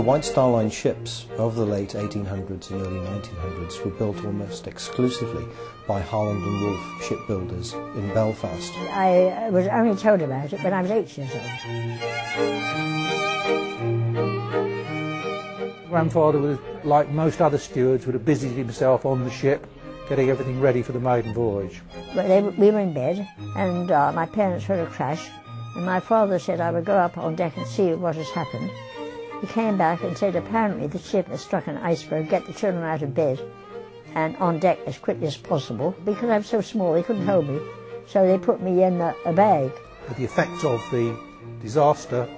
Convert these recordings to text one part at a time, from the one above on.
The White Star Line ships of the late 1800s and early 1900s were built almost exclusively by Harland and Wolff shipbuilders in Belfast. I was only told about it when I was 8 years old. Grandfather was, like most other stewards, would have busied himself on the ship, getting everything ready for the maiden voyage. We were in bed, and my parents heard a crash, and my father said I would go up on deck and see what has happened. He came back and said apparently the ship had struck an iceberg, get the children out of bed and on deck as quickly as possible. Because I'm so small, they couldn't hold me, so they put me in a bag. But the effects of the disaster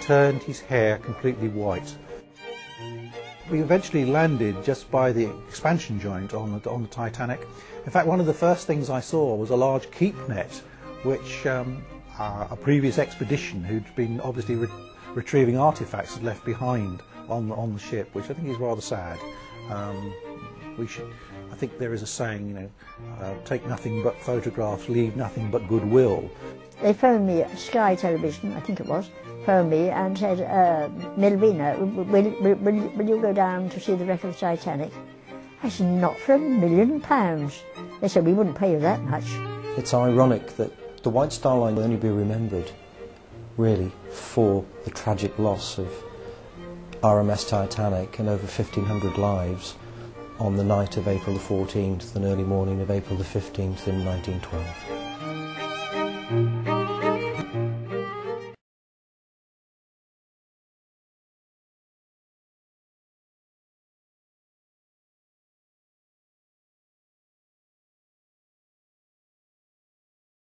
turned his hair completely white. We eventually landed just by the expansion joint on the Titanic. In fact, one of the first things I saw was a large keep net, which a previous expedition who'd been obviously retrieving artefacts had left behind on the ship, which I think is rather sad. I think there is a saying, you know, take nothing but photographs, leave nothing but goodwill. They phoned me, Sky Television, I think it was, phoned me and said, Milvina, will you go down to see the wreck of the Titanic? I said, not for £1 million. They said, we wouldn't pay you that much. It's ironic that the White Star Line will only be remembered, really, for the tragic loss of RMS Titanic and over 1,500 lives on the night of April the 14th and early morning of April the 15th in 1912.